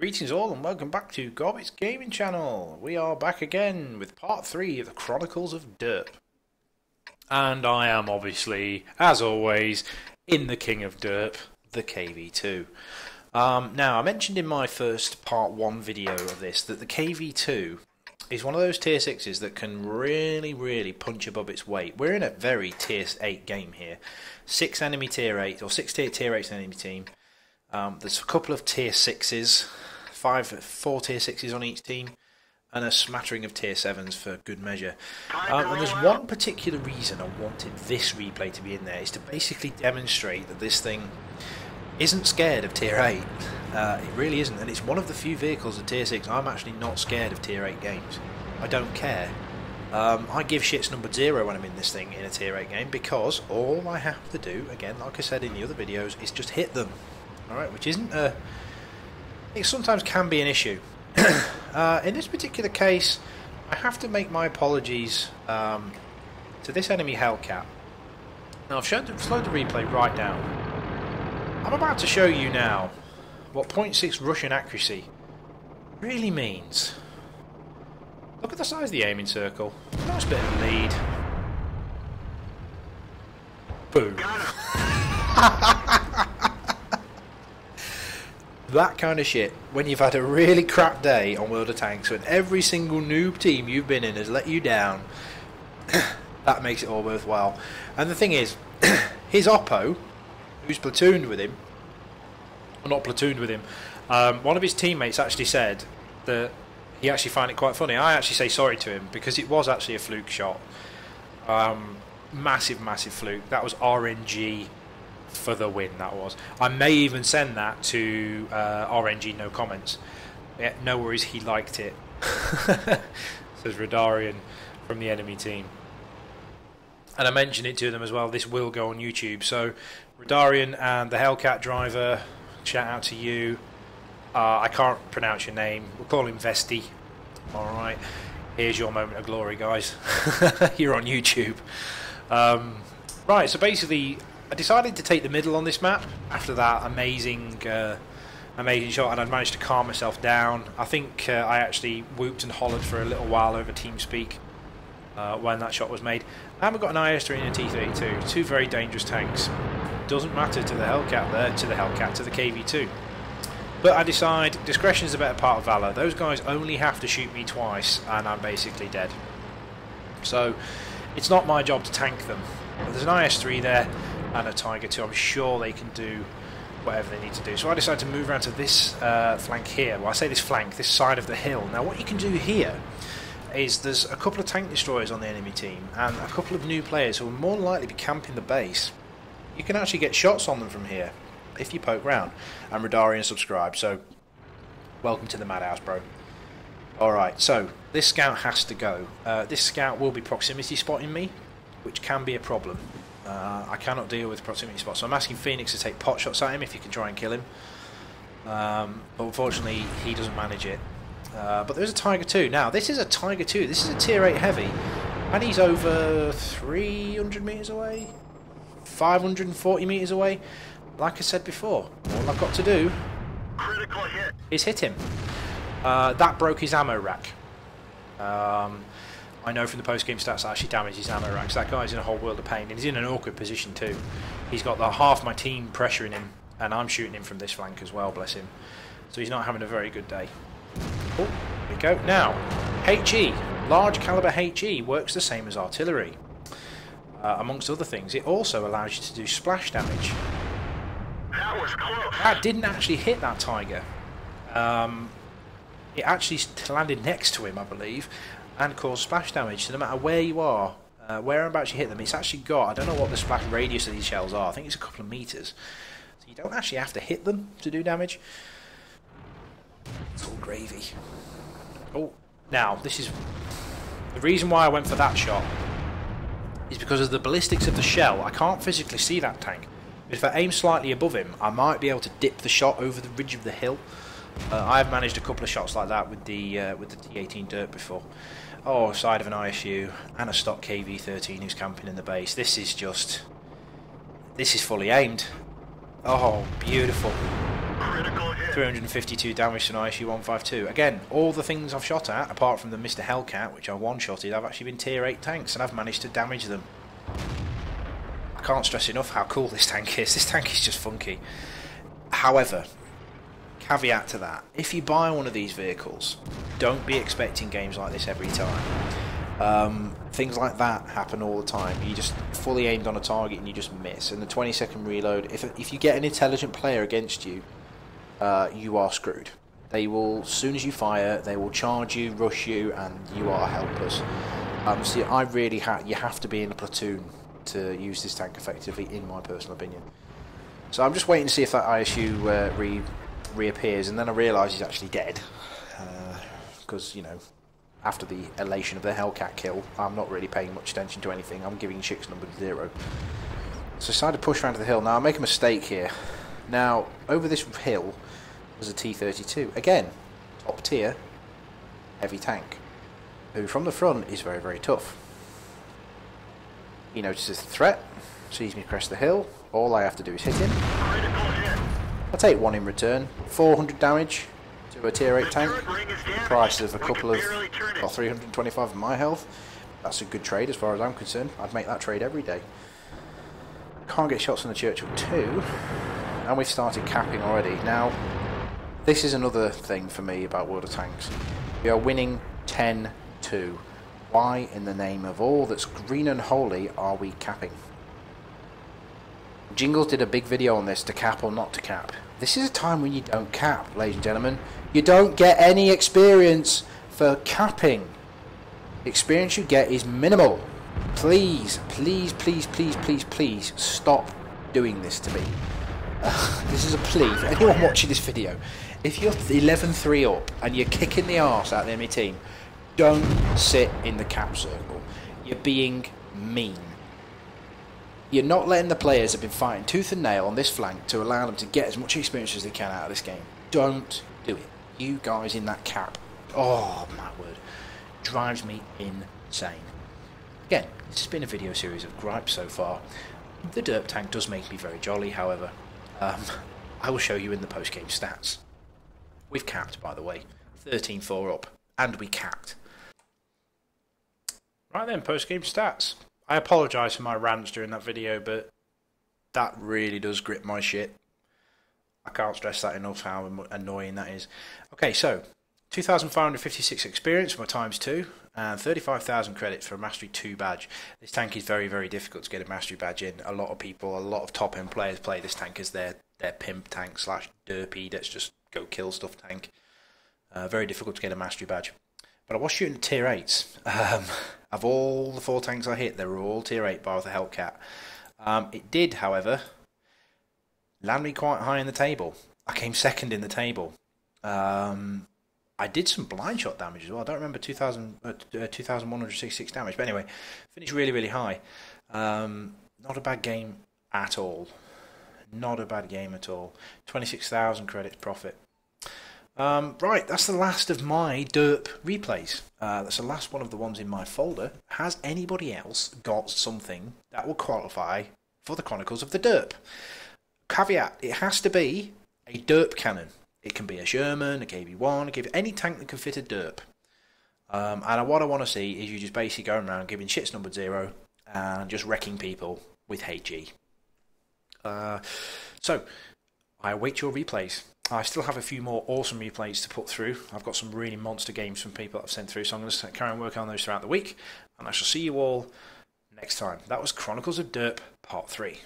Greetings all and welcome back to Globbits Gaming Channel. We are back again with part 3 of the Chronicles of Derp. And I am obviously, as always, in the King of Derp, the KV2. Now, I mentioned in my first part 1 video of this that the KV2 is one of those tier 6s that can really punch above its weight. We're in a very tier 8 game here. 6 enemy tier 8, or 6 tier 8s enemy team. There's a couple of tier 6s, 4 tier 6s on each team, and a smattering of tier 7s for good measure. And there's one particular reason I wanted this replay to be in there, is to basically demonstrate that this thing isn't scared of tier 8. It really isn't, and it's one of the few vehicles of tier 6 I'm actually not scared of tier 8 games. I don't care. I give shits number 0 when I'm in this thing in a tier 8 game, because all I have to do, again, like I said in the other videos, is just hit them. Alright, which isn't it sometimes can be an issue. In this particular case, I have to make my apologies to this enemy Hellcat. Now, I've slowed the replay right down. I'm about to show you now what .6 Russian accuracy really means. Look at the size of the aiming circle. Nice bit of lead. Boom. That kind of shit, when you've had a really crap day on World of Tanks, when every single noob team you've been in has let you down, that makes it all worthwhile. And the thing is, his Oppo, who's platooned with him, or not platooned with him, one of his teammates actually said that he actually found it quite funny. I actually say sorry to him, because it was actually a fluke shot. Massive fluke. That was RNG for the win, that was. I may even send that to RNG no comments. Yeah, no worries, he liked it. Says Radarian from the enemy team. And I mentioned it to them as well, this will go on YouTube. So Radarian and the Hellcat driver, shout out to you. I can't pronounce your name, we'll call him Vesti. Alright, here's your moment of glory, guys. You're on YouTube. Right, so basically I decided to take the middle on this map after that amazing shot, and I'd managed to calm myself down. I think I actually whooped and hollered for a little while over TeamSpeak when that shot was made. And we've got an IS-3 and a T-32, two very dangerous tanks. Doesn't matter to the Hellcat there, to the KV2. But I decide discretion is a better part of valor. Those guys only have to shoot me twice, and I'm basically dead. So it's not my job to tank them. But there's an IS-3 there and a Tiger 2. I'm sure they can do whatever they need to do. So I decided to move around to this flank here. Well, I say this flank, this side of the hill. Now what you can do here is there's a couple of tank destroyers on the enemy team and a couple of new players who will more than likely be camping the base. You can actually get shots on them from here if you poke round. And Radarian subscribe, so welcome to the madhouse, bro. Alright, so this scout has to go. This scout will be proximity spotting me, which can be a problem. I cannot deal with proximity spots, so I'm asking Phoenix to take pot shots at him if you can try and kill him. But unfortunately, he doesn't manage it. But there's a Tiger 2. Now, this is a Tiger 2. This is a tier 8 heavy, and he's over 300 metres away, 540 metres away. Like I said before, all I've got to do is hit him. That broke his ammo rack. I know from the post-game stats that actually damaged his ammo racks. That guy's in a whole world of pain, and he's in an awkward position too. He's got half my team pressuring him, and I'm shooting him from this flank as well, bless him. So he's not having a very good day. Oh, here we go. Now, HE, large caliber HE, works the same as artillery. Amongst other things, it also allows you to do splash damage. That was close. That didn't actually hit that Tiger. It actually landed next to him, I believe, and cause splash damage. So no matter where you are, whereabouts you hit them, it's actually got, I don't know what the splash radius of these shells are, I think it's a couple of meters. So you don't actually have to hit them to do damage. It's all gravy. Oh, now this is the reason why I went for that shot, is because of the ballistics of the shell. I can't physically see that tank, but if I aim slightly above him, I might be able to dip the shot over the ridge of the hill. I've managed a couple of shots like that with the T18 Derp before. Oh, side of an ISU and a stock KV13 who's camping in the base. This is fully aimed. Oh, beautiful. Critical hit. 352 damage to an ISU 152. Again, all the things I've shot at, apart from the Mr. Hellcat, which I one-shotted, I've actually been tier 8 tanks, and I've managed to damage them. I can't stress enough how cool this tank is. This tank is just funky. However, caveat to that, if you buy one of these vehicles, don't be expecting games like this every time. Things like that happen all the time. You just fully aimed on a target and you just miss. And the 20-second reload, if you get an intelligent player against you, you are screwed. They will, as soon as you fire, they will charge you, rush you, and you are helpless. So you have to be in a platoon to use this tank effectively, in my personal opinion. So I'm just waiting to see if that ISU reappears, and then I realise he's actually dead. Because, you know, after the elation of the Hellcat kill, I'm not really paying much attention to anything. I'm giving chicks number 0. So I decided to push around to the hill. Now I make a mistake here. Now, over this hill was a T-32. Again, top tier, heavy tank, who from the front is very, very tough. He notices the threat, sees me crest the hill. All I have to do is hit him. I take 1 in return, 400 damage to a tier 8 tank, price of a couple of, well, 325 of my health. That's a good trade as far as I'm concerned. I'd make that trade every day. Can't get shots on the Churchill 2, and we've started capping already. Now, this is another thing for me about World of Tanks. We are winning 10-2. Why in the name of all that's green and holy are we capping? Jingles did a big video on this, to cap or not to cap. This is a time when you don't cap, ladies and gentlemen. You don't get any experience for capping. The experience you get is minimal. Please, please, please, please, please, please stop doing this to me. This is a plea for anyone watching this video. If you're 11-3 up and you're kicking the arse out of the enemy team, don't sit in the cap circle. You're being mean. You're not letting the players that have been fighting tooth and nail on this flank to allow them to get as much experience as they can out of this game. Don't do it. You guys in that cap, oh my word, drives me insane. Again, this has been a video series of gripes so far. The Derp tank does make me very jolly, however. I will show you in the post-game stats. We've capped, by the way, 13-4 up, and we capped. Right then, post-game stats. I apologise for my rants during that video, but that really does grip my shit. I can't stress that enough, how annoying that is. Okay, so 2,556 experience for my ×2, and 35,000 credits for a Mastery 2 badge. This tank is very, very difficult to get a Mastery badge in. A lot of people, a lot of top-end players play this tank as their pimp tank / derpy, let's just go kill stuff tank. Very difficult to get a Mastery badge. But I was shooting at tier 8s. Of all the 4 tanks I hit, they were all tier 8 bar with the Hellcat. It did, however, land me quite high in the table. I came second in the table. I did some blind shot damage as well. I don't remember 2,166 damage. But anyway, finished really, really high. Not a bad game at all. Not a bad game at all. 26,000 credits profit. Right, that's the last of my Derp replays. That's the last one of the ones in my folder. Has anybody else got something that will qualify for the Chronicles of the Derp? Caveat, it has to be a Derp cannon. It can be a Sherman, a KB1, any tank that can fit a Derp. And what I want to see is you just basically going around giving shits numbered 0 and just wrecking people with HG. So, I await your replays. I still have a few more awesome replays to put through. I've got some really monster games from people that I've sent through, so I'm going to carry on working on those throughout the week, and I shall see you all next time. That was Chronicles of Derp Part 3.